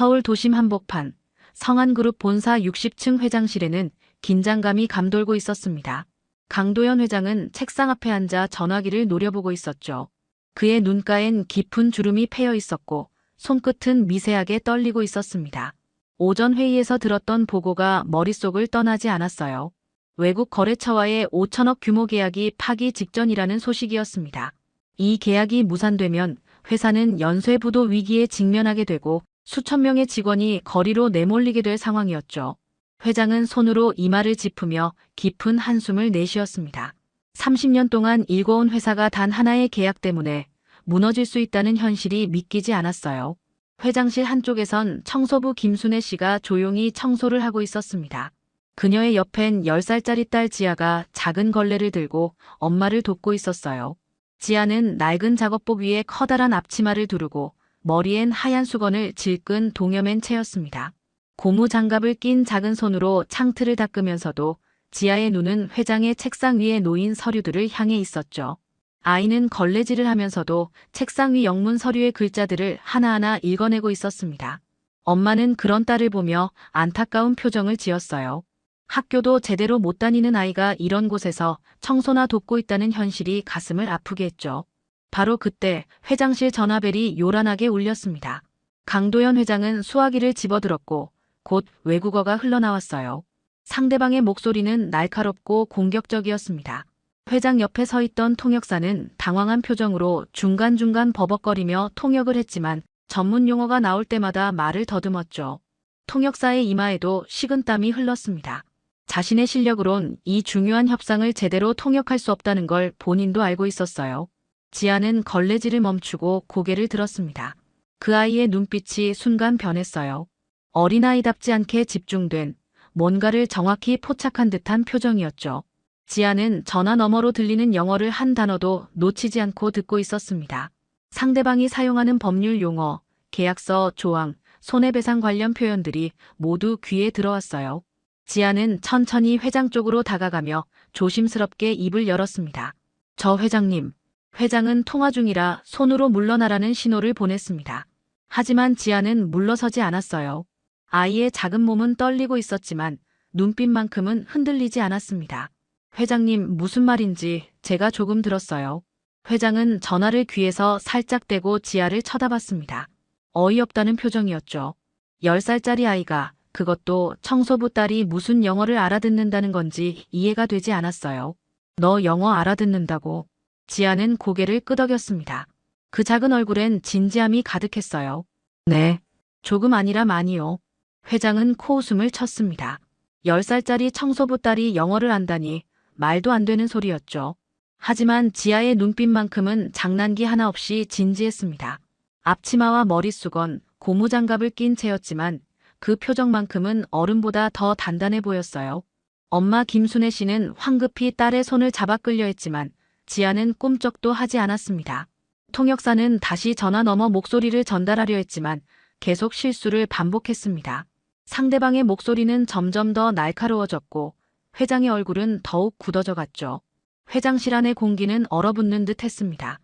서울 도심 한복판 성한그룹 본사 60층 회장실에는 긴장감이 감돌고 있었습니다. 강도연 회장은 책상 앞에 앉아 전화기를 노려보고 있었죠. 그의 눈가엔 깊은 주름이 패여 있었고 손끝은 미세하게 떨리고 있었습니다. 오전 회의에서 들었던 보고가 머릿속을 떠나지 않았어요. 외국 거래처와의 5천억 규모 계약이 파기 직전이라는 소식이었습니다. 이 계약이 무산되면 회사는 연쇄부도 위기에 직면하게 되고 수천 명의 직원이 거리로 내몰리게 될 상황이었죠. 회장은 손으로 이마를 짚으며 깊은 한숨을 내쉬었습니다. 30년 동안 일궈온 회사가 단 하나의 계약 때문에 무너질 수 있다는 현실이 믿기지 않았어요. 회장실 한쪽에선 청소부 김순애 씨가 조용히 청소를 하고 있었습니다. 그녀의 옆엔 10살짜리 딸 지아가 작은 걸레를 들고 엄마를 돕고 있었어요. 지아는 낡은 작업복 위에 커다란 앞치마를 두르고 머리엔 하얀 수건을 질끈 동여맨 채였습니다. 고무 장갑을 낀 작은 손으로 창틀을 닦으면서도 지아의 눈은 회장의 책상 위에 놓인 서류들을 향해 있었죠. 아이는 걸레질을 하면서도 책상 위 영문 서류의 글자들을 하나하나 읽어내고 있었습니다. 엄마는 그런 딸을 보며 안타까운 표정을 지었어요. 학교도 제대로 못 다니는 아이가 이런 곳에서 청소나 돕고 있다는 현실이 가슴을 아프게 했죠. 바로 그때 회장실 전화벨이 요란하게 울렸습니다. 강도연 회장은 수화기를 집어들었고 곧 외국어가 흘러나왔어요. 상대방의 목소리는 날카롭고 공격적이었습니다. 회장 옆에 서 있던 통역사는 당황한 표정으로 중간중간 버벅거리며 통역을 했지만 전문 용어가 나올 때마다 말을 더듬었죠. 통역사의 이마에도 식은땀이 흘렀습니다. 자신의 실력으론 이 중요한 협상을 제대로 통역할 수 없다는 걸 본인도 알고 있었어요. 지아는 걸레질을 멈추고 고개를 들었습니다. 그 아이의 눈빛이 순간 변했어요. 어린아이답지 않게 집중된, 뭔가를 정확히 포착한 듯한 표정이었죠. 지아는 전화 너머로 들리는 영어를 한 단어도 놓치지 않고 듣고 있었습니다. 상대방이 사용하는 법률 용어, 계약서, 조항, 손해배상 관련 표현들이 모두 귀에 들어왔어요. 지아는 천천히 회장 쪽으로 다가가며 조심스럽게 입을 열었습니다. 저 회장님. 회장은 통화 중이라 손으로 물러나라는 신호를 보냈습니다. 하지만 지아는 물러서지 않았어요. 아이의 작은 몸은 떨리고 있었지만 눈빛만큼은 흔들리지 않았습니다. 회장님, 무슨 말인지 제가 조금 들었어요. 회장은 전화를 귀에서 살짝 대고 지아를 쳐다봤습니다. 어이없다는 표정이었죠. 10살짜리 아이가, 그것도 청소부 딸이 무슨 영어를 알아듣는다는 건지 이해가 되지 않았어요. 너 영어 알아듣는다고? 지아는 고개를 끄덕였습니다. 그 작은 얼굴엔 진지함이 가득했어요. 네, 조금 아니라 많이요. 회장은 코웃음을 쳤습니다. 10살짜리 청소부 딸이 영어를 안다니 말도 안 되는 소리였죠. 하지만 지아의 눈빛만큼은 장난기 하나 없이 진지했습니다. 앞치마와 머릿수건, 고무장갑을 낀 채였지만 그 표정만큼은 어른보다 더 단단해 보였어요. 엄마 김순애 씨는 황급히 딸의 손을 잡아 끌려 했지만 지아는 꿈쩍도 하지 않았습니다. 통역사는 다시 전화 너머 목소리를 전달하려 했지만 계속 실수를 반복했습니다. 상대방의 목소리는 점점 더 날카로워졌고 회장의 얼굴은 더욱 굳어져 갔죠. 회장실 안의 공기는 얼어붙는 듯 했습니다.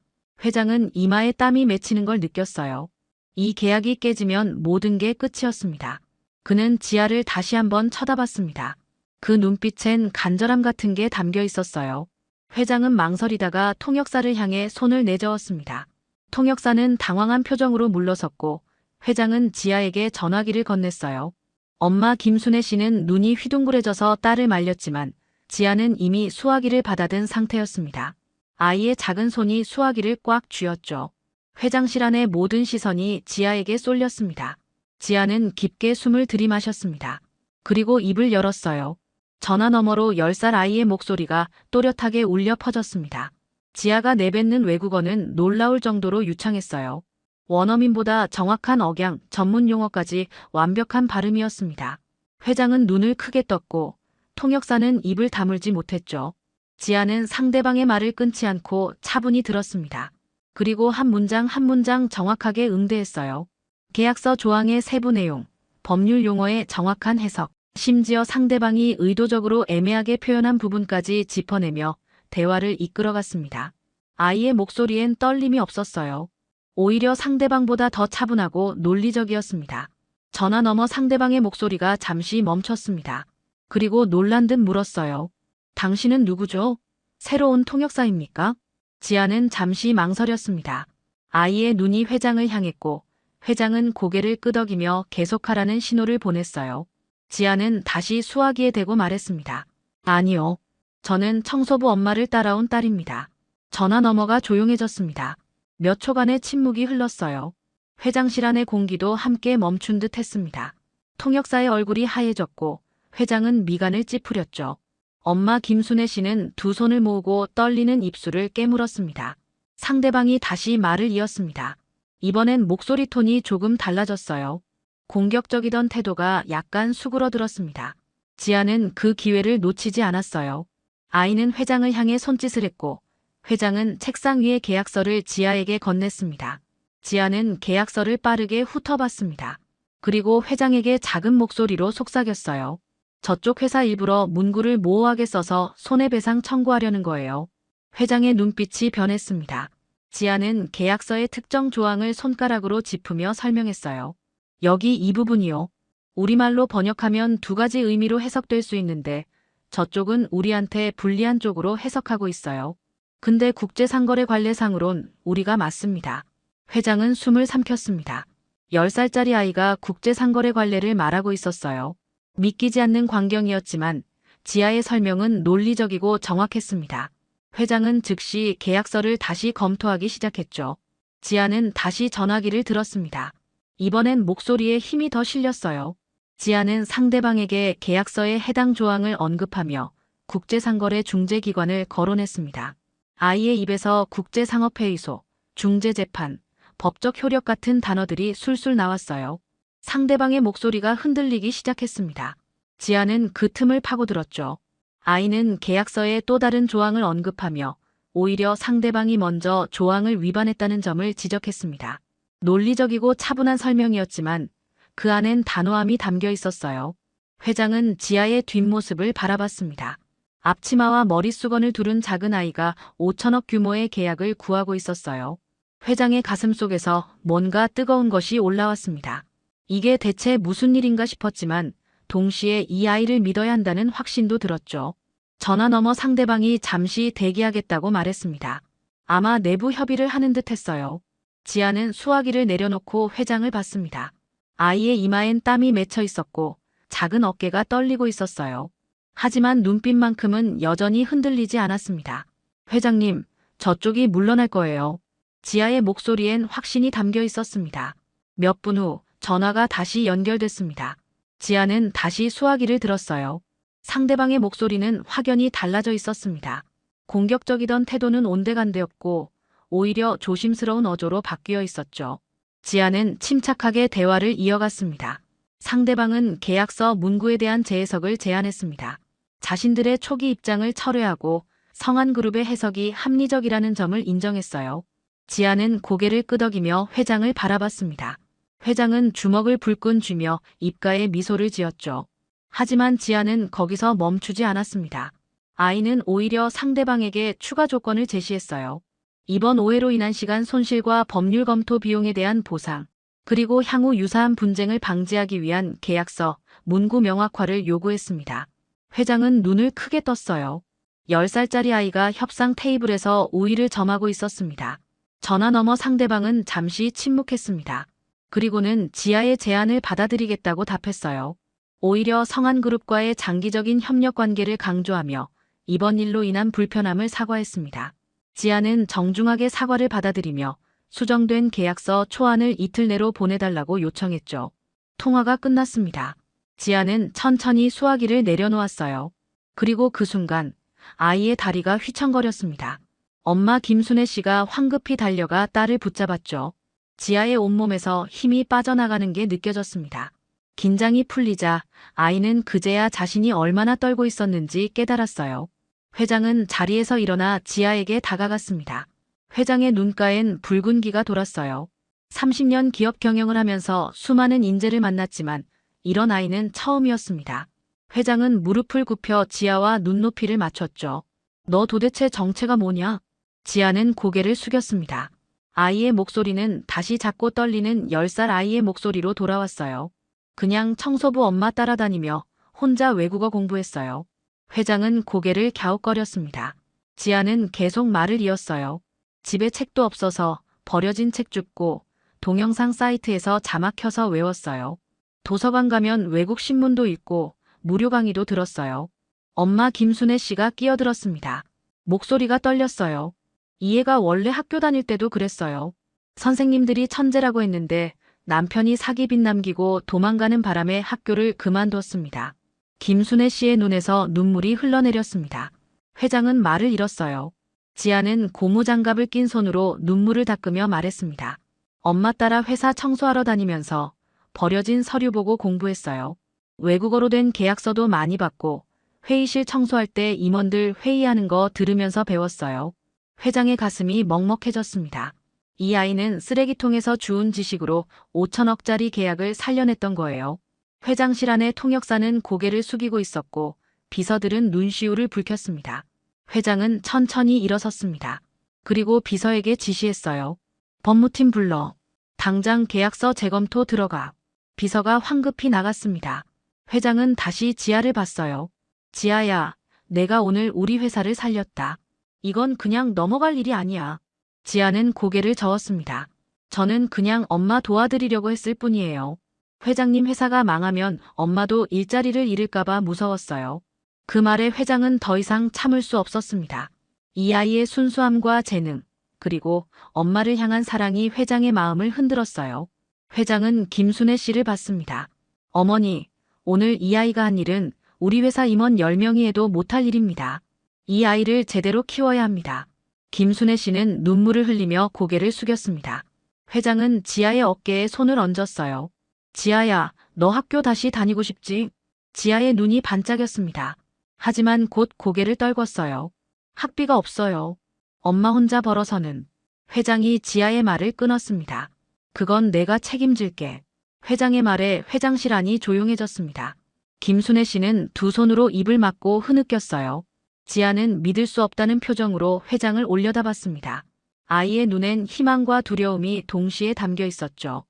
회장은 이마에 땀이 맺히는 걸 느꼈어요. 이 계약이 깨지면 모든 게 끝이었습니다. 그는 지아를 다시 한번 쳐다봤습니다. 그 눈빛엔 간절함 같은 게 담겨 있었어요. 회장은 망설이다가 통역사를 향해 손을 내저었습니다. 통역사는 당황한 표정으로 물러섰고 회장은 지아에게 전화기를 건넸어요. 엄마 김순애 씨는 눈이 휘둥그레져서 딸을 말렸지만 지아는 이미 수화기를 받아든 상태였습니다. 아이의 작은 손이 수화기를 꽉 쥐었죠. 회장실 안의 모든 시선이 지아에게 쏠렸습니다. 지아는 깊게 숨을 들이마셨습니다. 그리고 입을 열었어요. 전화 너머로 10살 아이의 목소리가 또렷하게 울려 퍼졌습니다. 지아가 내뱉는 외국어는 놀라울 정도로 유창했어요. 원어민보다 정확한 억양, 전문 용어까지 완벽한 발음이었습니다. 회장은 눈을 크게 떴고 통역사는 입을 다물지 못했죠. 지아는 상대방의 말을 끊지 않고 차분히 들었습니다. 그리고 한 문장 한 문장 정확하게 응대했어요. 계약서 조항의 세부 내용, 법률 용어의 정확한 해석, 심지어 상대방이 의도적으로 애매하게 표현한 부분까지 짚어내며 대화를 이끌어갔습니다. 아이의 목소리엔 떨림이 없었어요. 오히려 상대방보다 더 차분하고 논리적이었습니다. 전화 너머 상대방의 목소리가 잠시 멈췄습니다. 그리고 놀란 듯 물었어요. 당신은 누구죠? 새로운 통역사입니까? 지아는 잠시 망설였습니다. 아이의 눈이 회장을 향했고 회장은 고개를 끄덕이며 계속하라는 신호를 보냈어요. 지아는 다시 수화기에 대고 말했습니다. 아니요. 저는 청소부 엄마를 따라온 딸입니다. 전화 너머가 조용해졌습니다. 몇 초간의 침묵이 흘렀어요. 회장실 안의 공기도 함께 멈춘 듯 했습니다. 통역사의 얼굴이 하얘졌고 회장은 미간을 찌푸렸죠. 엄마 김순애 씨는 두 손을 모으고 떨리는 입술을 깨물었습니다. 상대방이 다시 말을 이었습니다. 이번엔 목소리 톤이 조금 달라졌어요. 공격적이던 태도가 약간 수그러들었습니다. 지아는 그 기회를 놓치지 않았어요. 아이는 회장을 향해 손짓을 했고 회장은 책상 위의 계약서를 지아에게 건넸습니다. 지아는 계약서를 빠르게 훑어봤습니다. 그리고 회장에게 작은 목소리로 속삭였어요. 저쪽 회사 일부러 문구를 모호하게 써서 손해배상 청구하려는 거예요. 회장의 눈빛이 변했습니다. 지아는 계약서의 특정 조항을 손가락으로 짚으며 설명했어요. 여기 이 부분이요. 우리말로 번역하면 두 가지 의미로 해석될 수 있는데 저쪽은 우리한테 불리한 쪽으로 해석하고 있어요. 근데 국제상거래관례상으론 우리가 맞습니다. 회장은 숨을 삼켰습니다. 10살짜리 아이가 국제상거래관례를 말하고 있었어요. 믿기지 않는 광경이었지만 지아의 설명은 논리적이고 정확했습니다. 회장은 즉시 계약서를 다시 검토하기 시작했죠. 지아는 다시 전화기를 들었습니다. 이번엔 목소리에 힘이 더 실렸어요. 지아는 상대방에게 계약서의 해당 조항을 언급하며 국제상거래 중재기관을 거론했습니다. 아이의 입에서 국제상업회의소, 중재재판, 법적 효력 같은 단어들이 술술 나왔어요. 상대방의 목소리가 흔들리기 시작했습니다. 지아는 그 틈을 파고들었죠. 아이는 계약서의 또 다른 조항을 언급하며 오히려 상대방이 먼저 조항을 위반했다는 점을 지적했습니다. 논리적이고 차분한 설명이었지만 그 안엔 단호함이 담겨 있었어요. 회장은 지아의 뒷모습을 바라봤습니다. 앞치마와 머릿수건을 두른 작은 아이가 5천억 규모의 계약을 구하고 있었어요. 회장의 가슴속에서 뭔가 뜨거운 것이 올라왔습니다. 이게 대체 무슨 일인가 싶었지만 동시에 이 아이를 믿어야 한다는 확신도 들었죠. 전화 너머 상대방이 잠시 대기하겠다고 말했습니다. 아마 내부 협의를 하는 듯 했어요. 지아는 수화기를 내려놓고 회장을 봤습니다. 아이의 이마엔 땀이 맺혀 있었고 작은 어깨가 떨리고 있었어요. 하지만 눈빛만큼은 여전히 흔들리지 않았습니다. 회장님, 저쪽이 물러날 거예요. 지아의 목소리엔 확신이 담겨 있었습니다. 몇 분 후 전화가 다시 연결됐습니다. 지아는 다시 수화기를 들었어요. 상대방의 목소리는 확연히 달라져 있었습니다. 공격적이던 태도는 온데간데였고 오히려 조심스러운 어조로 바뀌어 있었죠. 지아는 침착하게 대화를 이어갔습니다. 상대방은 계약서 문구에 대한 재해석을 제안했습니다. 자신들의 초기 입장을 철회하고 성한그룹의 해석이 합리적이라는 점을 인정했어요. 지아는 고개를 끄덕이며 회장을 바라봤습니다. 회장은 주먹을 불끈 쥐며 입가에 미소를 지었죠. 하지만 지아는 거기서 멈추지 않았습니다. 아이는 오히려 상대방에게 추가 조건을 제시했어요. 이번 오해로 인한 시간 손실과 법률 검토 비용에 대한 보상, 그리고 향후 유사한 분쟁을 방지하기 위한 계약서, 문구 명확화를 요구했습니다. 회장은 눈을 크게 떴어요. 10살짜리 아이가 협상 테이블에서 우위를 점하고 있었습니다. 전화 너머 상대방은 잠시 침묵했습니다. 그리고는 지아의 제안을 받아들이겠다고 답했어요. 오히려 성한그룹과의 장기적인 협력 관계를 강조하며 이번 일로 인한 불편함을 사과했습니다. 지아는 정중하게 사과를 받아들이며 수정된 계약서 초안을 이틀 내로 보내달라고 요청했죠. 통화가 끝났습니다. 지아는 천천히 수화기를 내려놓았어요. 그리고 그 순간 아이의 다리가 휘청거렸습니다. 엄마 김순애 씨가 황급히 달려가 딸을 붙잡았죠. 지아의 온몸에서 힘이 빠져나가는 게 느껴졌습니다. 긴장이 풀리자 아이는 그제야 자신이 얼마나 떨고 있었는지 깨달았어요. 회장은 자리에서 일어나 지아에게 다가갔습니다. 회장의 눈가엔 붉은 기가 돌았어요. 30년 기업 경영을 하면서 수많은 인재를 만났지만 이런 아이는 처음이었습니다. 회장은 무릎을 굽혀 지아와 눈높이를 맞췄죠. 너 도대체 정체가 뭐냐? 지아는 고개를 숙였습니다. 아이의 목소리는 다시 작고 떨리는 10살 아이의 목소리로 돌아왔어요. 그냥 청소부 엄마 따라다니며 혼자 외국어 공부했어요. 회장은 고개를 갸웃거렸습니다. 지아는 계속 말을 이었어요. 집에 책도 없어서 버려진 책 줍고 동영상 사이트에서 자막 켜서 외웠어요. 도서관 가면 외국 신문도 읽고 무료 강의도 들었어요. 엄마 김순애 씨가 끼어들었습니다. 목소리가 떨렸어요. 이 애가 원래 학교 다닐 때도 그랬어요. 선생님들이 천재라고 했는데 남편이 사기 빚 남기고 도망가는 바람에 학교를 그만뒀습니다. 김순애 씨의 눈에서 눈물이 흘러내렸습니다. 회장은 말을 잃었어요. 지아는 고무장갑을 낀 손으로 눈물을 닦으며 말했습니다. 엄마 따라 회사 청소하러 다니면서 버려진 서류 보고 공부했어요. 외국어로 된 계약서도 많이 받고 회의실 청소할 때 임원들 회의하는 거 들으면서 배웠어요. 회장의 가슴이 먹먹해졌습니다. 이 아이는 쓰레기통에서 주운 지식으로 5천억짜리 계약을 살려냈던 거예요. 회장실 안에 통역사는 고개를 숙이고 있었고 비서들은 눈시울을 붉혔습니다. 회장은 천천히 일어섰습니다. 그리고 비서에게 지시했어요. 법무팀 불러. 당장 계약서 재검토 들어가. 비서가 황급히 나갔습니다. 회장은 다시 지아를 봤어요. 지아야, 내가 오늘 우리 회사를 살렸다. 이건 그냥 넘어갈 일이 아니야. 지아는 고개를 저었습니다. 저는 그냥 엄마 도와드리려고 했을 뿐이에요. 회장님 회사가 망하면 엄마도 일자리를 잃을까봐 무서웠어요. 그 말에 회장은 더 이상 참을 수 없었습니다. 이 아이의 순수함과 재능, 그리고 엄마를 향한 사랑이 회장의 마음을 흔들었어요. 회장은 김순애 씨를 봤습니다. 어머니, 오늘 이 아이가 한 일은 우리 회사 임원 10명이 해도 못할 일입니다. 이 아이를 제대로 키워야 합니다. 김순애 씨는 눈물을 흘리며 고개를 숙였습니다. 회장은 지아의 어깨에 손을 얹었어요. 지아야, 너 학교 다시 다니고 싶지? 지아의 눈이 반짝였습니다. 하지만 곧 고개를 떨궜어요. 학비가 없어요. 엄마 혼자 벌어서는. 회장이 지아의 말을 끊었습니다. 그건 내가 책임질게. 회장의 말에 회장실 안이 조용해졌습니다. 김순애 씨는 두 손으로 입을 막고 흐느꼈어요. 지아는 믿을 수 없다는 표정으로 회장을 올려다봤습니다. 아이의 눈엔 희망과 두려움이 동시에 담겨 있었죠.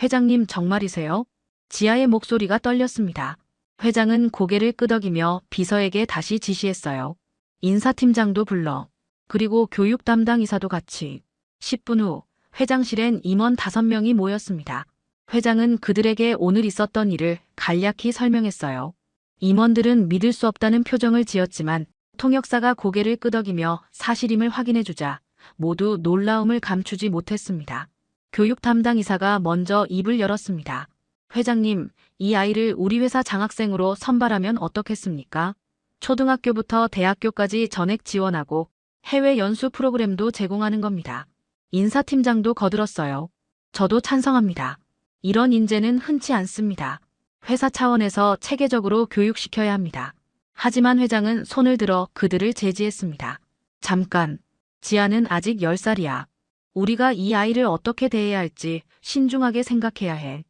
회장님 정말이세요? 지아의 목소리가 떨렸습니다. 회장은 고개를 끄덕이며 비서에게 다시 지시했어요. 인사팀장도 불러. 그리고 교육 담당 이사도 같이. 10분 후 회장실엔 임원 5명이 모였습니다. 회장은 그들에게 오늘 있었던 일을 간략히 설명했어요. 임원들은 믿을 수 없다는 표정을 지었지만 통역사가 고개를 끄덕이며 사실임을 확인해주자 모두 놀라움을 감추지 못했습니다. 교육 담당 이사가 먼저 입을 열었습니다. 회장님, 이 아이를 우리 회사 장학생으로 선발하면 어떻겠습니까? 초등학교부터 대학교까지 전액 지원하고 해외 연수 프로그램도 제공하는 겁니다. 인사팀장도 거들었어요. 저도 찬성합니다. 이런 인재는 흔치 않습니다. 회사 차원에서 체계적으로 교육시켜야 합니다. 하지만 회장은 손을 들어 그들을 제지했습니다. 잠깐, 지아는 아직 10살이야. 우리가 이 아이를 어떻게 대해야 할지 신중하게 생각해야 해.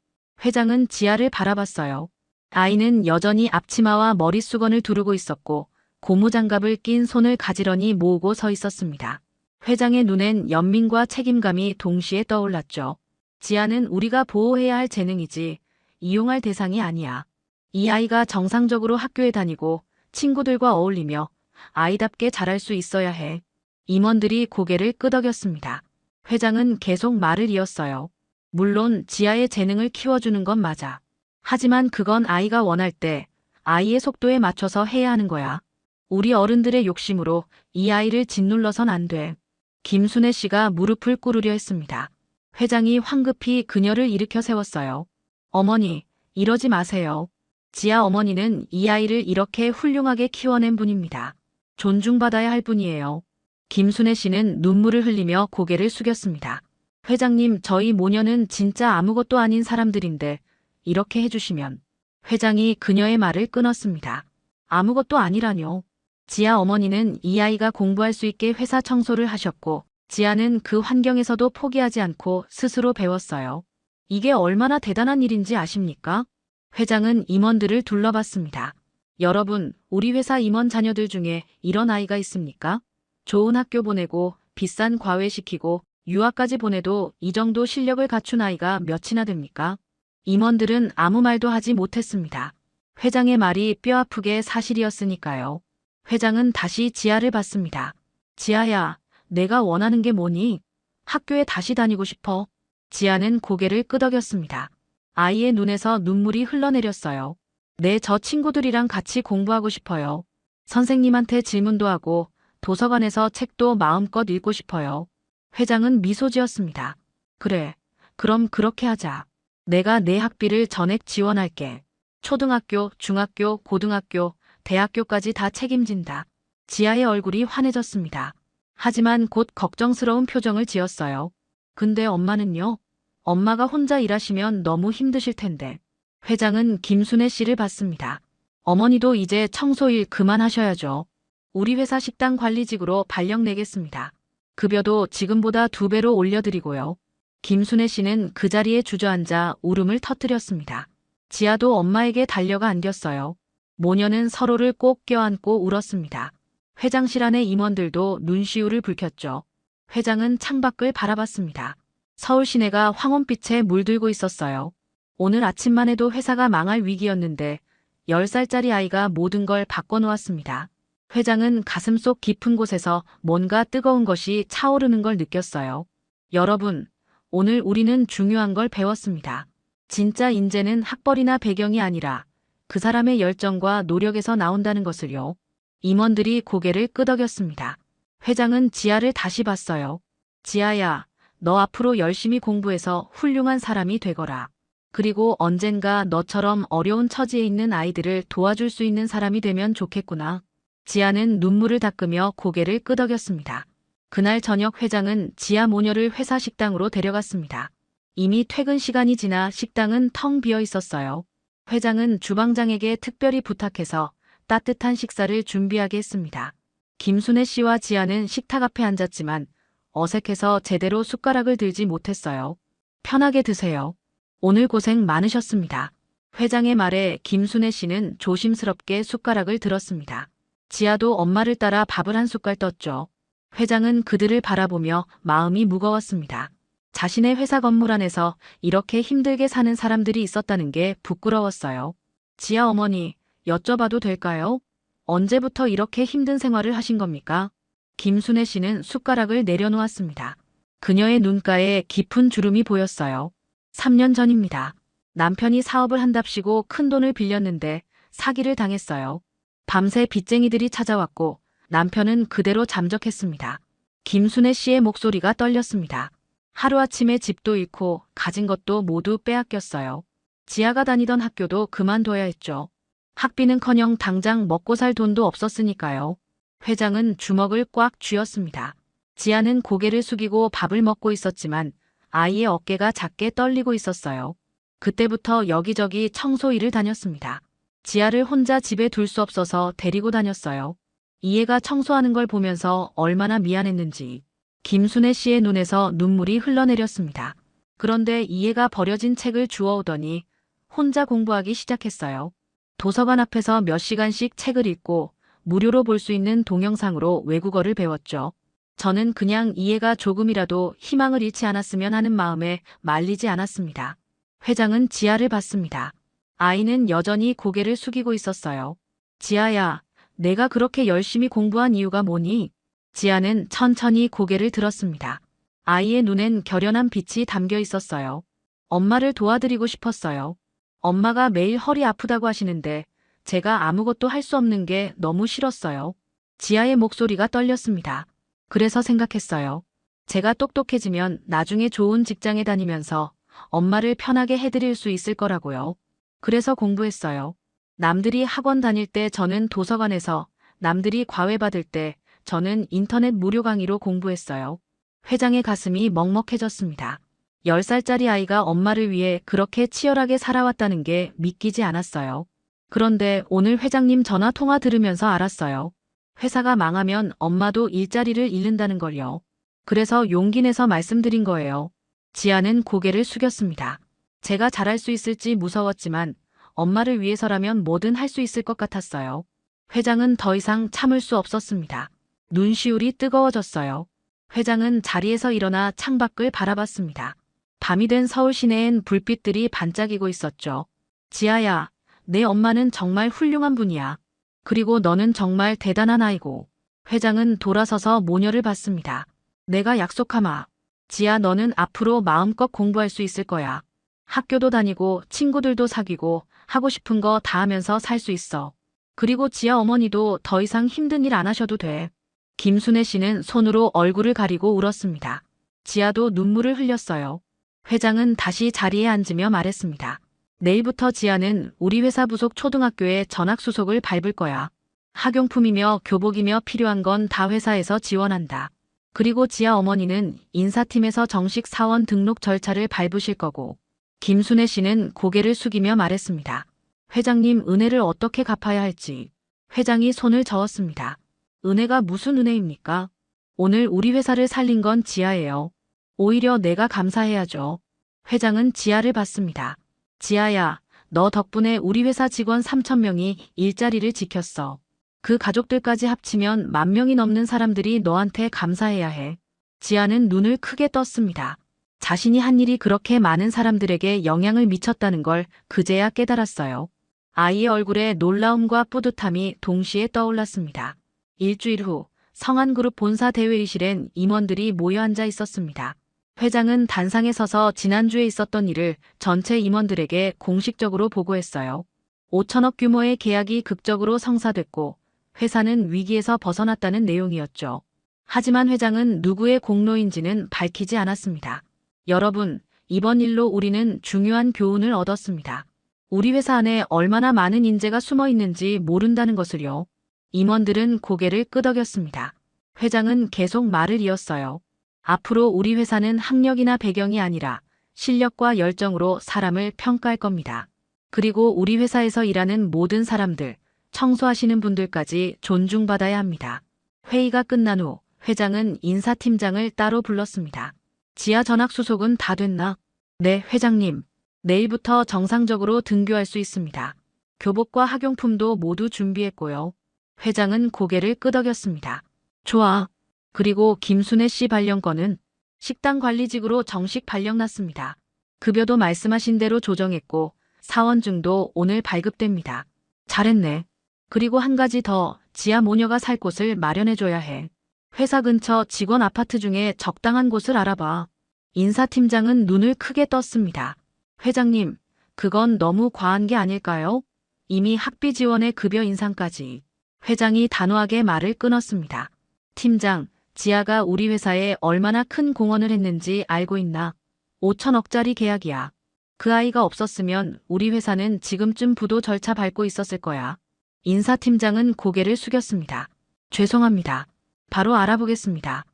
회장은 지아를 바라봤어요. 아이는 여전히 앞치마와 머릿수건을 두르고 있었고 고무장갑을 낀 손을 가지런히 모으고 서 있었습니다. 회장의 눈엔 연민과 책임감이 동시에 떠올랐죠. 지아는 우리가 보호해야 할 재능이지 이용할 대상이 아니야. 이 아이가 정상적으로 학교에 다니고 친구들과 어울리며 아이답게 자랄 수 있어야 해. 임원들이 고개를 끄덕였습니다. 회장은 계속 말을 이었어요. 물론 지아의 재능을 키워주는 건 맞아. 하지만 그건 아이가 원할 때 아이의 속도에 맞춰서 해야 하는 거야. 우리 어른들의 욕심으로 이 아이를 짓눌러선 안 돼. 김순애 씨가 무릎을 꿇으려 했습니다. 회장이 황급히 그녀를 일으켜 세웠어요. 어머니, 이러지 마세요. 지아 어머니는 이 아이를 이렇게 훌륭하게 키워낸 분입니다. 존중받아야 할 분이에요. 김순애 씨는 눈물을 흘리며 고개를 숙였습니다. 회장님, 저희 모녀는 진짜 아무것도 아닌 사람들인데 이렇게 해주시면. 회장이 그녀의 말을 끊었습니다. 아무것도 아니라뇨. 지아 어머니는 이 아이가 공부할 수 있게 회사 청소를 하셨고 지아는 그 환경에서도 포기하지 않고 스스로 배웠어요. 이게 얼마나 대단한 일인지 아십니까? 회장은 임원들을 둘러봤습니다. 여러분, 우리 회사 임원 자녀들 중에 이런 아이가 있습니까? 좋은 학교 보내고 비싼 과외 시키고 유학까지 보내도 이 정도 실력을 갖춘 아이가 몇이나 됩니까? 임원들은 아무 말도 하지 못했습니다. 회장의 말이 뼈아프게 사실이었으니까요. 회장은 다시 지아를 봤습니다. 지아야, 내가 원하는 게 뭐니? 학교에 다시 다니고 싶어. 지아는 고개를 끄덕였습니다. 아이의 눈에서 눈물이 흘러내렸어요. 네, 저 친구들이랑 같이 공부하고 싶어요. 선생님한테 질문도 하고 도서관에서 책도 마음껏 읽고 싶어요. 회장은 미소 지었습니다. 그래, 그럼 그렇게 하자. 내가 내 학비를 전액 지원할게. 초등학교, 중학교, 고등학교, 대학교까지 다 책임진다. 지아의 얼굴이 환해졌습니다. 하지만 곧 걱정스러운 표정을 지었어요. 근데 엄마는요? 엄마가 혼자 일하시면 너무 힘드실 텐데. 회장은 김순애 씨를 봤습니다. 어머니도 이제 청소일 그만하셔야죠. 우리 회사 식당 관리직으로 발령 내겠습니다. 급여도 지금보다 2배로 올려드리고요. 김순애 씨는 그 자리에 주저앉아 울음을 터뜨렸습니다. 지아도 엄마에게 달려가 안겼어요. 모녀는 서로를 꼭 껴안고 울었습니다. 회장실 안의 임원들도 눈시울을 붉혔죠. 회장은 창밖을 바라봤습니다. 서울 시내가 황혼빛에 물들고 있었어요. 오늘 아침만 해도 회사가 망할 위기였는데 10살짜리 아이가 모든 걸 바꿔놓았습니다. 회장은 가슴속 깊은 곳에서 뭔가 뜨거운 것이 차오르는 걸 느꼈어요. 여러분, 오늘 우리는 중요한 걸 배웠습니다. 진짜 인재는 학벌이나 배경이 아니라 그 사람의 열정과 노력에서 나온다는 것을요. 임원들이 고개를 끄덕였습니다. 회장은 지아를 다시 봤어요. 지아야, 너 앞으로 열심히 공부해서 훌륭한 사람이 되거라. 그리고 언젠가 너처럼 어려운 처지에 있는 아이들을 도와줄 수 있는 사람이 되면 좋겠구나. 지아는 눈물을 닦으며 고개를 끄덕였습니다. 그날 저녁 회장은 지아 모녀를 회사 식당으로 데려갔습니다. 이미 퇴근 시간이 지나 식당은 텅 비어 있었어요. 회장은 주방장에게 특별히 부탁해서 따뜻한 식사를 준비하게 했습니다. 김순애 씨와 지아는 식탁 앞에 앉았지만 어색해서 제대로 숟가락을 들지 못했어요. 편하게 드세요. 오늘 고생 많으셨습니다. 회장의 말에 김순애 씨는 조심스럽게 숟가락을 들었습니다. 지아도 엄마를 따라 밥을 한 숟갈 떴죠. 회장은 그들을 바라보며 마음이 무거웠습니다. 자신의 회사 건물 안에서 이렇게 힘들게 사는 사람들이 있었다는 게 부끄러웠어요. 지아 어머니, 여쭤봐도 될까요? 언제부터 이렇게 힘든 생활을 하신 겁니까? 김순애 씨는 숟가락을 내려놓았습니다. 그녀의 눈가에 깊은 주름이 보였어요. 3년 전입니다. 남편이 사업을 한답시고 큰돈을 빌렸는데 사기를 당했어요. 밤새 빚쟁이들이 찾아왔고 남편은 그대로 잠적했습니다. 김순애 씨의 목소리가 떨렸습니다. 하루아침에 집도 잃고 가진 것도 모두 빼앗겼어요. 지아가 다니던 학교도 그만둬야 했죠. 학비는커녕 당장 먹고 살 돈도 없었으니까요. 회장은 주먹을 꽉 쥐었습니다. 지아는 고개를 숙이고 밥을 먹고 있었지만 아이의 어깨가 작게 떨리고 있었어요. 그때부터 여기저기 청소 일을 다녔습니다. 지아를 혼자 집에 둘 수 없어서 데리고 다녔어요. 이해가 청소하는 걸 보면서 얼마나 미안했는지. 김순애 씨의 눈에서 눈물이 흘러내렸습니다. 그런데 이해가 버려진 책을 주워오더니 혼자 공부하기 시작했어요. 도서관 앞에서 몇 시간씩 책을 읽고 무료로 볼 수 있는 동영상으로 외국어를 배웠죠. 저는 그냥 이해가 조금이라도 희망을 잃지 않았으면 하는 마음에 말리지 않았습니다. 회장은 지아를 봤습니다. 아이는 여전히 고개를 숙이고 있었어요. 지아야, 내가 그렇게 열심히 공부한 이유가 뭐니? 지아는 천천히 고개를 들었습니다. 아이의 눈엔 결연한 빛이 담겨 있었어요. 엄마를 도와드리고 싶었어요. 엄마가 매일 허리 아프다고 하시는데 제가 아무것도 할 수 없는 게 너무 싫었어요. 지아의 목소리가 떨렸습니다. 그래서 생각했어요. 제가 똑똑해지면 나중에 좋은 직장에 다니면서 엄마를 편하게 해드릴 수 있을 거라고요. 그래서 공부했어요. 남들이 학원 다닐 때 저는 도서관에서, 남들이 과외 받을 때 저는 인터넷 무료 강의로 공부했어요. 회장의 가슴이 먹먹해졌습니다. 10살짜리 아이가 엄마를 위해 그렇게 치열하게 살아왔다는 게 믿기지 않았어요. 그런데 오늘 회장님 전화 통화 들으면서 알았어요. 회사가 망하면 엄마도 일자리를 잃는다는 걸요. 그래서 용기 내서 말씀드린 거예요. 지아는 고개를 숙였습니다. 제가 잘할 수 있을지 무서웠지만 엄마를 위해서라면 뭐든 할 수 있을 것 같았어요. 회장은 더 이상 참을 수 없었습니다. 눈시울이 뜨거워졌어요. 회장은 자리에서 일어나 창밖을 바라봤습니다. 밤이 된 서울 시내엔 불빛들이 반짝이고 있었죠. 지아야, 내 엄마는 정말 훌륭한 분이야. 그리고 너는 정말 대단한 아이고. 회장은 돌아서서 모녀를 봤습니다. 내가 약속하마. 지아, 너는 앞으로 마음껏 공부할 수 있을 거야. 학교도 다니고 친구들도 사귀고 하고 싶은 거 다 하면서 살 수 있어. 그리고 지아 어머니도 더 이상 힘든 일 안 하셔도 돼. 김순애 씨는 손으로 얼굴을 가리고 울었습니다. 지아도 눈물을 흘렸어요. 회장은 다시 자리에 앉으며 말했습니다. 내일부터 지아는 우리 회사 부속 초등학교에 전학수속을 밟을 거야. 학용품이며 교복이며 필요한 건 다 회사에서 지원한다. 그리고 지아 어머니는 인사팀에서 정식 사원 등록 절차를 밟으실 거고. 김순애 씨는 고개를 숙이며 말했습니다. 회장님, 은혜를 어떻게 갚아야 할지. 회장이 손을 저었습니다. 은혜가 무슨 은혜입니까? 오늘 우리 회사를 살린 건 지아예요. 오히려 내가 감사해야죠. 회장은 지아를 봤습니다. 지아야, 너 덕분에 우리 회사 직원 3,000명이 일자리를 지켰어. 그 가족들까지 합치면 10,000명이 넘는 사람들이 너한테 감사해야 해. 지아는 눈을 크게 떴습니다. 자신이 한 일이 그렇게 많은 사람들에게 영향을 미쳤다는 걸 그제야 깨달았어요. 아이의 얼굴에 놀라움과 뿌듯함이 동시에 떠올랐습니다. 일주일 후 성한그룹 본사 대회의실엔 임원들이 모여 앉아 있었습니다. 회장은 단상에 서서 지난주에 있었던 일을 전체 임원들에게 공식적으로 보고했어요. 5천억 규모의 계약이 극적으로 성사됐고 회사는 위기에서 벗어났다는 내용이었죠. 하지만 회장은 누구의 공로인지는 밝히지 않았습니다. 여러분, 이번 일로 우리는 중요한 교훈을 얻었습니다. 우리 회사 안에 얼마나 많은 인재가 숨어 있는지 모른다는 것을요. 임원들은 고개를 끄덕였습니다. 회장은 계속 말을 이었어요. 앞으로 우리 회사는 학력이나 배경이 아니라 실력과 열정으로 사람을 평가할 겁니다. 그리고 우리 회사에서 일하는 모든 사람들, 청소하시는 분들까지 존중받아야 합니다. 회의가 끝난 후 회장은 인사팀장을 따로 불렀습니다. 지하 전학수속은 다 됐나? 네, 회장님. 내일부터 정상적으로 등교할 수 있습니다. 교복과 학용품도 모두 준비했고요. 회장은 고개를 끄덕였습니다. 좋아. 그리고 김순애 씨 발령권은 식당 관리직으로 정식 발령났습니다. 급여도 말씀하신 대로 조정했고 사원증도 오늘 발급됩니다. 잘했네. 그리고 한 가지 더, 지하 모녀가 살 곳을 마련해줘야 해. 회사 근처 직원 아파트 중에 적당한 곳을 알아봐. 인사팀장은 눈을 크게 떴습니다. 회장님, 그건 너무 과한 게 아닐까요? 이미 학비 지원에 급여 인상까지. 회장이 단호하게 말을 끊었습니다. 팀장, 지아가 우리 회사에 얼마나 큰 공헌을 했는지 알고 있나? 5천억짜리 계약이야. 그 아이가 없었으면 우리 회사는 지금쯤 부도 절차 밟고 있었을 거야. 인사팀장은 고개를 숙였습니다. 죄송합니다. 바로 알아보겠습니다.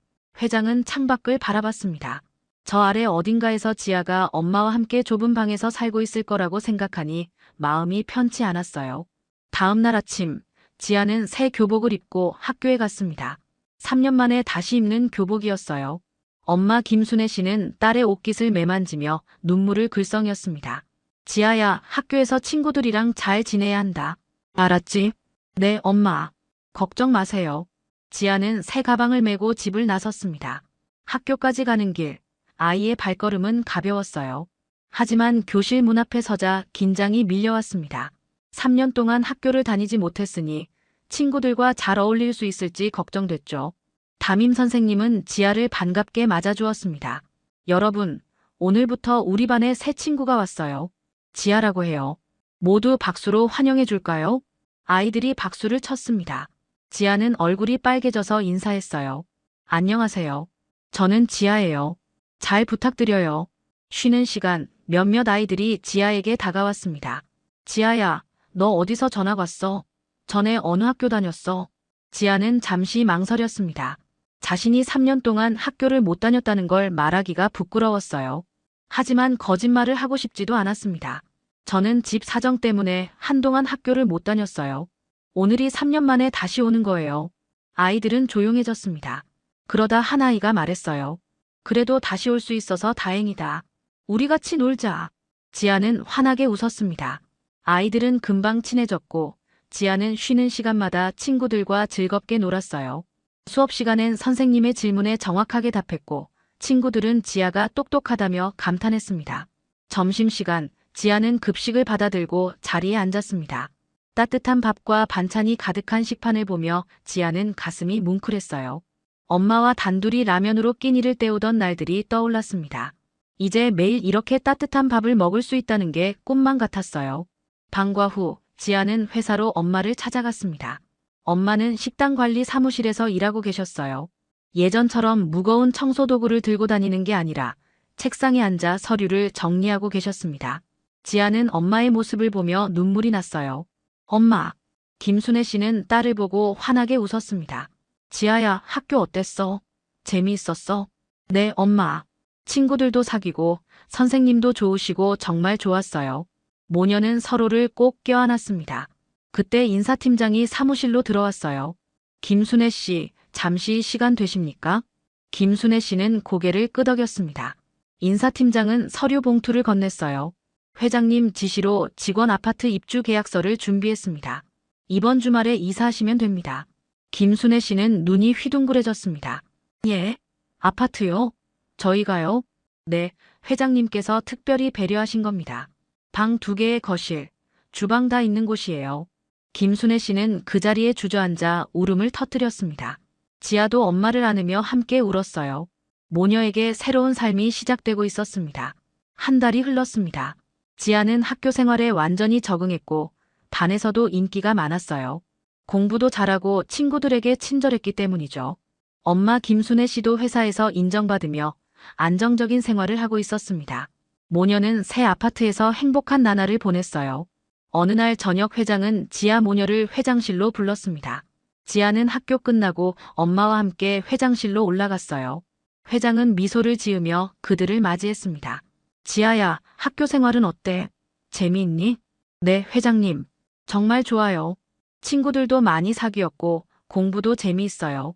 회장은 창밖을 바라봤습니다. 저 아래 어딘가에서 지아가 엄마와 함께 좁은 방에서 살고 있을 거라고 생각하니 마음이 편치 않았어요. 다음 날 아침, 지아는 새 교복을 입고 학교에 갔습니다. 3년 만에 다시 입는 교복이었어요. 엄마 김순애 씨는 딸의 옷깃을 매만지며 눈물을 글썽였습니다. 지아야, 학교에서 친구들이랑 잘 지내야 한다. 알았지? 네, 엄마. 걱정 마세요. 지아는 새 가방을 메고 집을 나섰습니다. 학교까지 가는 길, 아이의 발걸음은 가벼웠어요. 하지만 교실 문 앞에 서자 긴장이 밀려왔습니다. 3년 동안 학교를 다니지 못했으니 친구들과 잘 어울릴 수 있을지 걱정됐죠. 담임 선생님은 지아를 반갑게 맞아주었습니다. 여러분, 오늘부터 우리 반에 새 친구가 왔어요. 지아라고 해요. 모두 박수로 환영해 줄까요? 아이들이 박수를 쳤습니다. 지아는 얼굴이 빨개져서 인사했어요. 안녕하세요. 저는 지아예요. 잘 부탁드려요. 쉬는 시간 몇몇 아이들이 지아에게 다가왔습니다. 지아야, 너 어디서 전학 왔어? 전에 어느 학교 다녔어? 지아는 잠시 망설였습니다. 자신이 3년 동안 학교를 못 다녔다는 걸 말하기가 부끄러웠어요. 하지만 거짓말을 하고 싶지도 않았습니다. 저는 집 사정 때문에 한동안 학교를 못 다녔어요. 오늘이 3년 만에 다시 오는 거예요. 아이들은 조용해졌습니다. 그러다 한 아이가 말했어요. 그래도 다시 올 수 있어서 다행이다. 우리 같이 놀자. 지아는 환하게 웃었습니다. 아이들은 금방 친해졌고 지아는 쉬는 시간마다 친구들과 즐겁게 놀았어요. 수업 시간엔 선생님의 질문에 정확하게 답했고 친구들은 지아가 똑똑하다며 감탄했습니다. 점심시간, 지아는 급식을 받아들고 자리에 앉았습니다. 따뜻한 밥과 반찬이 가득한 식판을 보며 지아는 가슴이 뭉클했어요. 엄마와 단둘이 라면으로 끼니를 때우던 날들이 떠올랐습니다. 이제 매일 이렇게 따뜻한 밥을 먹을 수 있다는 게 꿈만 같았어요. 방과 후 지아는 회사로 엄마를 찾아갔습니다. 엄마는 식당 관리 사무실에서 일하고 계셨어요. 예전처럼 무거운 청소도구를 들고 다니는 게 아니라 책상에 앉아 서류를 정리하고 계셨습니다. 지아는 엄마의 모습을 보며 눈물이 났어요. 엄마. 김순애 씨는 딸을 보고 환하게 웃었습니다. 지아야, 학교 어땠어? 재미있었어? 네, 엄마. 친구들도 사귀고 선생님도 좋으시고 정말 좋았어요. 모녀는 서로를 꼭 껴안았습니다. 그때 인사팀장이 사무실로 들어왔어요. 김순애 씨, 잠시 시간 되십니까? 김순애 씨는 고개를 끄덕였습니다. 인사팀장은 서류 봉투를 건넸어요. 회장님 지시로 직원 아파트 입주 계약서를 준비했습니다. 이번 주말에 이사하시면 됩니다. 김순애 씨는 눈이 휘둥그레졌습니다. 예? 아파트요? 저희가요? 네, 회장님께서 특별히 배려하신 겁니다. 방 2개의 거실, 주방 다 있는 곳이에요. 김순애 씨는 그 자리에 주저앉아 울음을 터뜨렸습니다. 지아도 엄마를 안으며 함께 울었어요. 모녀에게 새로운 삶이 시작되고 있었습니다. 한 달이 흘렀습니다. 지아는 학교 생활에 완전히 적응했고 반에서도 인기가 많았어요. 공부도 잘하고 친구들에게 친절했기 때문이죠. 엄마 김순애 씨도 회사에서 인정받으며 안정적인 생활을 하고 있었습니다. 모녀는 새 아파트에서 행복한 나날을 보냈어요. 어느 날 저녁 회장은 지아 모녀를 회장실로 불렀습니다. 지아는 학교 끝나고 엄마와 함께 회장실로 올라갔어요. 회장은 미소를 지으며 그들을 맞이했습니다. 지아야, 학교 생활은 어때? 재미있니? 네, 회장님. 정말 좋아요. 친구들도 많이 사귀었고 공부도 재미있어요.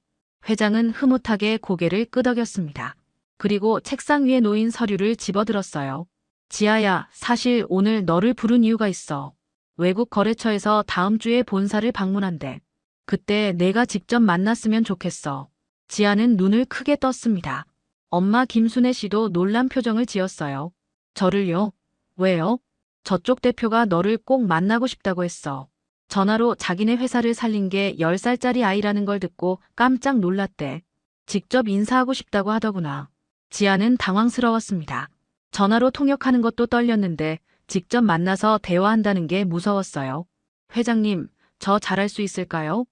회장은 흐뭇하게 고개를 끄덕였습니다. 그리고 책상 위에 놓인 서류를 집어들었어요. 지아야, 사실 오늘 너를 부른 이유가 있어. 외국 거래처에서 다음 주에 본사를 방문한대. 그때 내가 직접 만났으면 좋겠어. 지아는 눈을 크게 떴습니다. 엄마 김순애 씨도 놀란 표정을 지었어요. 저를요? 왜요? 저쪽 대표가 너를 꼭 만나고 싶다고 했어. 전화로 자기네 회사를 살린 게 10살짜리 아이라는 걸 듣고 깜짝 놀랐대. 직접 인사하고 싶다고 하더구나. 지아는 당황스러웠습니다. 전화로 통역하는 것도 떨렸는데 직접 만나서 대화한다는 게 무서웠어요. 회장님, 저 잘할 수 있을까요?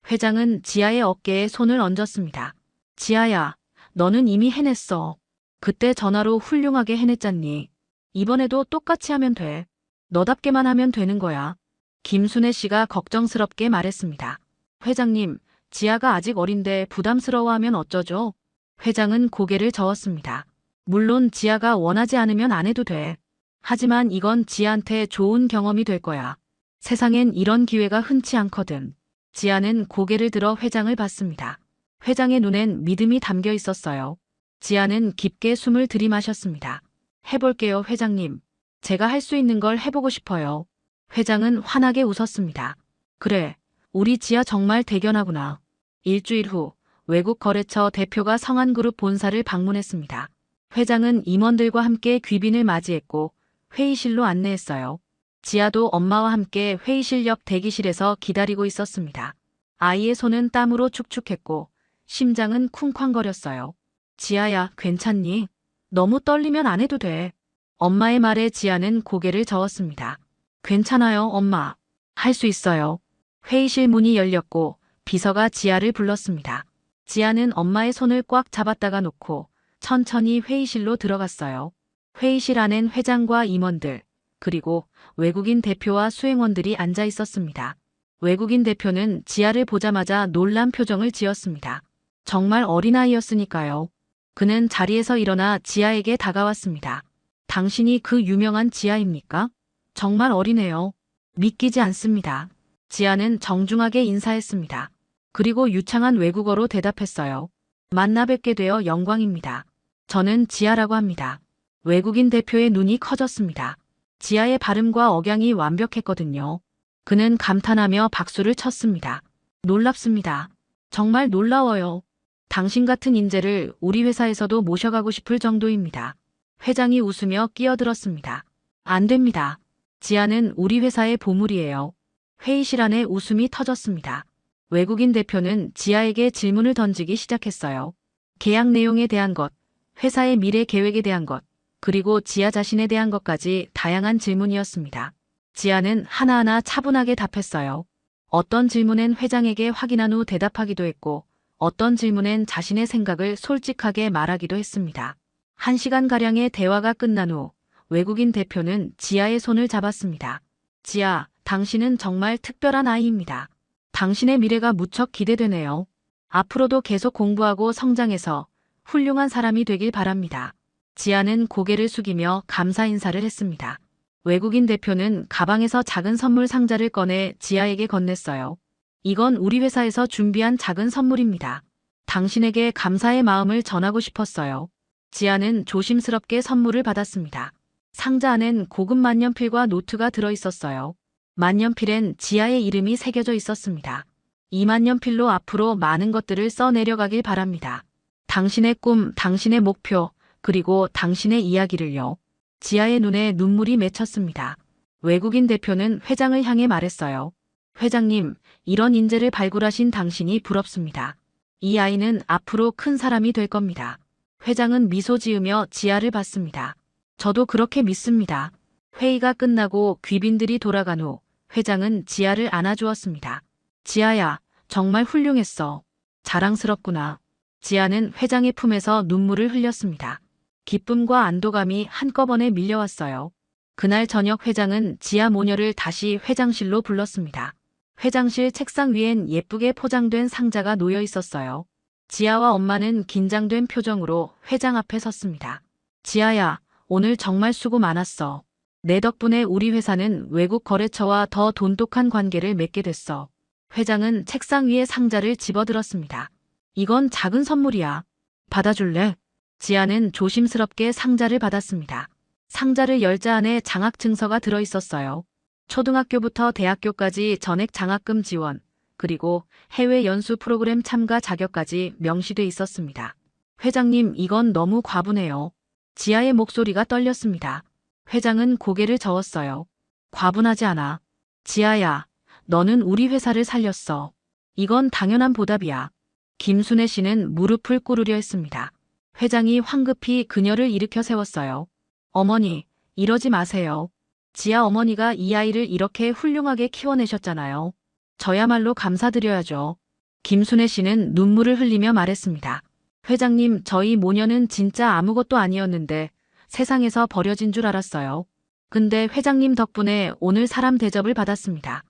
회장은 지아의 어깨에 손을 얹었습니다. 지아야, 너는 이미 해냈어. 그때 전화로 훌륭하게 해냈잖니. 이번에도 똑같이 하면 돼. 너답게만 하면 되는 거야. 김순애 씨가 걱정스럽게 말했습니다. 회장님, 지아가 아직 어린데 부담스러워하면 어쩌죠? 회장은 고개를 저었습니다. 물론 지아가 원하지 않으면 안 해도 돼. 하지만 이건 지아한테 좋은 경험이 될 거야. 세상엔 이런 기회가 흔치 않거든. 지아는 고개를 들어 회장을 봤습니다. 회장의 눈엔 믿음이 담겨 있었어요. 지아는 깊게 숨을 들이마셨습니다. 해볼게요, 회장님. 제가 할 수 있는 걸 해보고 싶어요. 회장은 환하게 웃었습니다. 그래, 우리 지아 정말 대견하구나. 일주일 후 외국 거래처 대표가 성한그룹 본사를 방문했습니다. 회장은 임원들과 함께 귀빈을 맞이했고 회의실로 안내했어요. 지아도 엄마와 함께 회의실 옆 대기실에서 기다리고 있었습니다. 아이의 손은 땀으로 축축했고 심장은 쿵쾅거렸어요. 지아야, 괜찮니? 너무 떨리면 안 해도 돼. 엄마의 말에 지아는 고개를 저었습니다. 괜찮아요, 엄마. 할 수 있어요. 회의실 문이 열렸고 비서가 지아를 불렀습니다. 지아는 엄마의 손을 꽉 잡았다가 놓고 천천히 회의실로 들어갔어요. 회의실 안엔 회장과 임원들, 그리고 외국인 대표와 수행원들이 앉아 있었습니다. 외국인 대표는 지아를 보자마자 놀란 표정을 지었습니다. 정말 어린아이였으니까요. 그는 자리에서 일어나 지아에게 다가왔습니다. 당신이 그 유명한 지아입니까? 정말 어리네요. 믿기지 않습니다. 지아는 정중하게 인사했습니다. 그리고 유창한 외국어로 대답했어요. 만나 뵙게 되어 영광입니다. 저는 지아라고 합니다. 외국인 대표의 눈이 커졌습니다. 지아의 발음과 억양이 완벽했거든요. 그는 감탄하며 박수를 쳤습니다. 놀랍습니다. 정말 놀라워요. 당신 같은 인재를 우리 회사에서도 모셔가고 싶을 정도입니다. 회장이 웃으며 끼어들었습니다. 안 됩니다. 지아는 우리 회사의 보물이에요. 회의실 안에 웃음이 터졌습니다. 외국인 대표는 지아에게 질문을 던지기 시작했어요. 계약 내용에 대한 것, 회사의 미래 계획에 대한 것, 그리고 지아 자신에 대한 것까지 다양한 질문이었습니다. 지아는 하나하나 차분하게 답했어요. 어떤 질문엔 회장에게 확인한 후 대답하기도 했고, 어떤 질문엔 자신의 생각을 솔직하게 말하기도 했습니다. 1시간가량의 대화가 끝난 후 외국인 대표는 지아의 손을 잡았습니다. 지아, 당신은 정말 특별한 아이입니다. 당신의 미래가 무척 기대되네요. 앞으로도 계속 공부하고 성장해서 훌륭한 사람이 되길 바랍니다. 지아는 고개를 숙이며 감사 인사를 했습니다. 외국인 대표는 가방에서 작은 선물 상자를 꺼내 지아에게 건넸어요. 이건 우리 회사에서 준비한 작은 선물입니다. 당신에게 감사의 마음을 전하고 싶었어요. 지아는 조심스럽게 선물을 받았습니다. 상자 안엔 고급 만년필과 노트가 들어있었어요. 만년필엔 지아의 이름이 새겨져 있었습니다. 이 만년필로 앞으로 많은 것들을 써내려가길 바랍니다. 당신의 꿈, 당신의 목표, 그리고 당신의 이야기를요. 지아의 눈에 눈물이 맺혔습니다. 외국인 대표는 회장을 향해 말했어요. 회장님, 이런 인재를 발굴하신 당신이 부럽습니다. 이 아이는 앞으로 큰 사람이 될 겁니다. 회장은 미소 지으며 지아를 봤습니다. 저도 그렇게 믿습니다. 회의가 끝나고 귀빈들이 돌아간 후 회장은 지아를 안아주었습니다. 지아야, 정말 훌륭했어. 자랑스럽구나. 지아는 회장의 품에서 눈물을 흘렸습니다. 기쁨과 안도감이 한꺼번에 밀려왔어요. 그날 저녁 회장은 지아 모녀를 다시 회장실로 불렀습니다. 회장실 책상 위엔 예쁘게 포장된 상자가 놓여 있었어요. 지아와 엄마는 긴장된 표정으로 회장 앞에 섰습니다. 지아야, 오늘 정말 수고 많았어. 내 덕분에 우리 회사는 외국 거래처와 더 돈독한 관계를 맺게 됐어. 회장은 책상 위에 상자를 집어들었습니다. 이건 작은 선물이야. 받아줄래? 지아는 조심스럽게 상자를 받았습니다. 상자를 열자 안에 장학 증서가 들어 있었어요. 초등학교부터 대학교까지 전액 장학금 지원, 그리고 해외 연수 프로그램 참가 자격까지 명시돼 있었습니다. 회장님, 이건 너무 과분해요. 지아의 목소리가 떨렸습니다. 회장은 고개를 저었어요. 과분하지 않아. 지아야, 너는 우리 회사를 살렸어. 이건 당연한 보답이야. 김순애 씨는 무릎을 꿇으려 했습니다. 회장이 황급히 그녀를 일으켜 세웠어요. 어머니, 이러지 마세요. 지아 어머니가 이 아이를 이렇게 훌륭하게 키워내셨잖아요. 저야말로 감사드려야죠. 김순애 씨는 눈물을 흘리며 말했습니다. 회장님, 저희 모녀는 진짜 아무것도 아니었는데 세상에서 버려진 줄 알았어요. 근데 회장님 덕분에 오늘 사람 대접을 받았습니다.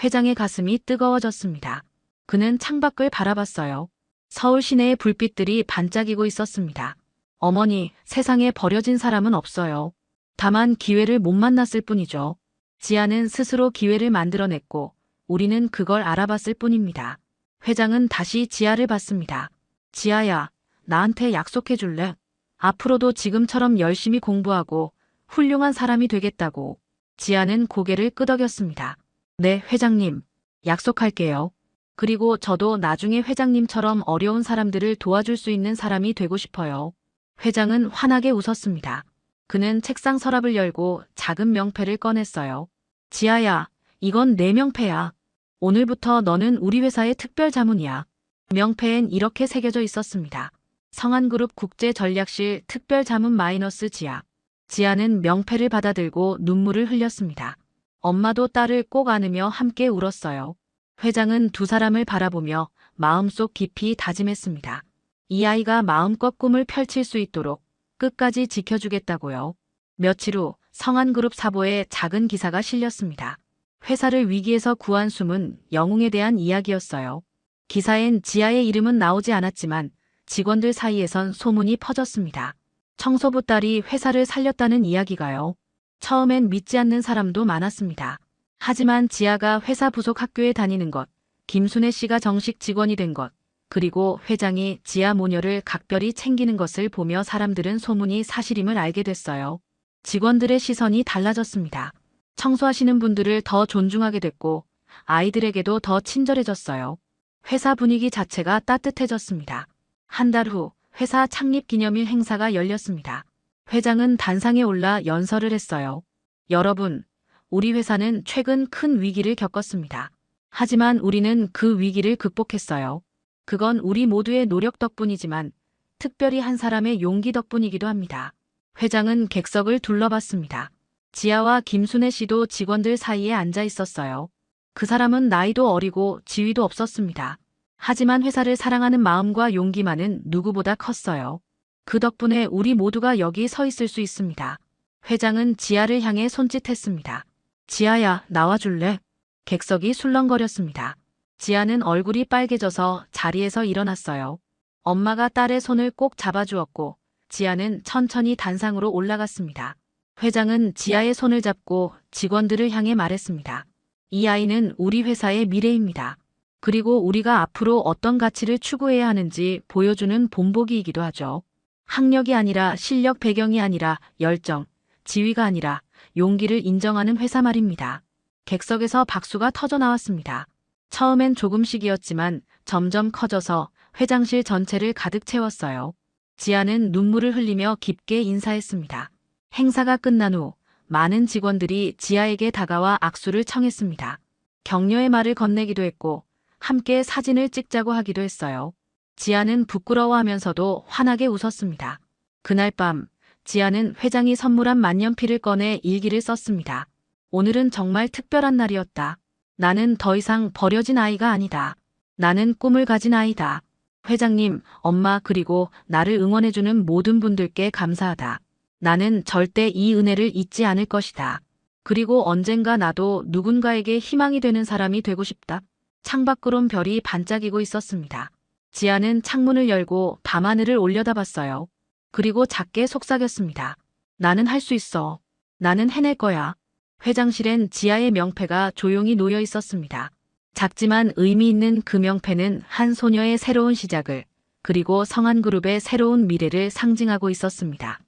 회장의 가슴이 뜨거워졌습니다. 그는 창밖을 바라봤어요. 서울 시내의 불빛들이 반짝이고 있었습니다. 어머니, 세상에 버려진 사람은 없어요. 다만 기회를 못 만났을 뿐이죠. 지아는 스스로 기회를 만들어냈고 우리는 그걸 알아봤을 뿐입니다. 회장은 다시 지아를 봤습니다. 지아야, 나한테 약속해 줄래? 앞으로도 지금처럼 열심히 공부하고 훌륭한 사람이 되겠다고. 지아는 고개를 끄덕였습니다. 네, 회장님. 약속할게요. 그리고 저도 나중에 회장님처럼 어려운 사람들을 도와줄 수 있는 사람이 되고 싶어요. 회장은 환하게 웃었습니다. 그는 책상 서랍을 열고 작은 명패를 꺼냈어요. 지아야, 이건 내 명패야. 오늘부터 너는 우리 회사의 특별 자문이야. 명패엔 이렇게 새겨져 있었습니다. 성한그룹 국제전략실 특별 자문 마이너스 지아. 지아는 명패를 받아들고 눈물을 흘렸습니다. 엄마도 딸을 꼭 안으며 함께 울었어요. 회장은 두 사람을 바라보며 마음속 깊이 다짐했습니다. 이 아이가 마음껏 꿈을 펼칠 수 있도록 끝까지 지켜주겠다고요. 며칠 후 성한그룹 사보에 작은 기사가 실렸습니다. 회사를 위기에서 구한 숨은 영웅에 대한 이야기였어요. 기사엔 지아의 이름은 나오지 않았지만 직원들 사이에선 소문이 퍼졌습니다. 청소부 딸이 회사를 살렸다는 이야기가요. 처음엔 믿지 않는 사람도 많았습니다. 하지만 지아가 회사 부속 학교에 다니는 것, 김순애 씨가 정식 직원이 된 것, 그리고 회장이 지아 모녀를 각별히 챙기는 것을 보며 사람들은 소문이 사실임을 알게 됐어요. 직원들의 시선이 달라졌습니다. 청소하시는 분들을 더 존중하게 됐고 아이들에게도 더 친절해졌어요. 회사 분위기 자체가 따뜻해졌습니다. 한 달 후 회사 창립 기념일 행사가 열렸습니다. 회장은 단상에 올라 연설을 했어요. 여러분, 우리 회사는 최근 큰 위기를 겪었습니다. 하지만 우리는 그 위기를 극복했어요. 그건 우리 모두의 노력 덕분이지만 특별히 한 사람의 용기 덕분이기도 합니다. 회장은 객석을 둘러봤습니다. 지아와 김순애 씨도 직원들 사이에 앉아 있었어요. 그 사람은 나이도 어리고 지위도 없었습니다. 하지만 회사를 사랑하는 마음과 용기만은 누구보다 컸어요. 그 덕분에 우리 모두가 여기 서 있을 수 있습니다. 회장은 지아를 향해 손짓했습니다. 지아야, 나와줄래? 객석이 술렁거렸습니다. 지아는 얼굴이 빨개져서 자리에서 일어났어요. 엄마가 딸의 손을 꼭 잡아주었고 지아는 천천히 단상으로 올라갔습니다. 회장은 지아의 손을 잡고 직원들을 향해 말했습니다. 이 아이는 우리 회사의 미래입니다. 그리고 우리가 앞으로 어떤 가치를 추구해야 하는지 보여주는 본보기이기도 하죠. 학력이 아니라 실력, 배경이 아니라 열정, 지위가 아니라 용기를 인정하는 회사 말입니다. 객석에서 박수가 터져 나왔습니다. 처음엔 조금씩이었지만 점점 커져서 회장실 전체를 가득 채웠어요. 지아는 눈물을 흘리며 깊게 인사했습니다. 행사가 끝난 후 많은 직원들이 지아에게 다가와 악수를 청했습니다. 격려의 말을 건네기도 했고 함께 사진을 찍자고 하기도 했어요. 지아는 부끄러워하면서도 환하게 웃었습니다. 그날 밤 지아는 회장이 선물한 만년필을 꺼내 일기를 썼습니다. 오늘은 정말 특별한 날이었다. 나는 더 이상 버려진 아이가 아니다. 나는 꿈을 가진 아이다. 회장님, 엄마 그리고 나를 응원해주는 모든 분들께 감사하다. 나는 절대 이 은혜를 잊지 않을 것이다. 그리고 언젠가 나도 누군가에게 희망이 되는 사람이 되고 싶다. 창밖으론 별이 반짝이고 있었습니다. 지아는 창문을 열고 밤하늘을 올려다봤어요. 그리고 작게 속삭였습니다. 나는 할 수 있어. 나는 해낼 거야. 회장실엔 지아의 명패가 조용히 놓여 있었습니다. 작지만 의미 있는 그 명패는 한 소녀의 새로운 시작을, 그리고 성한그룹의 새로운 미래를 상징하고 있었습니다.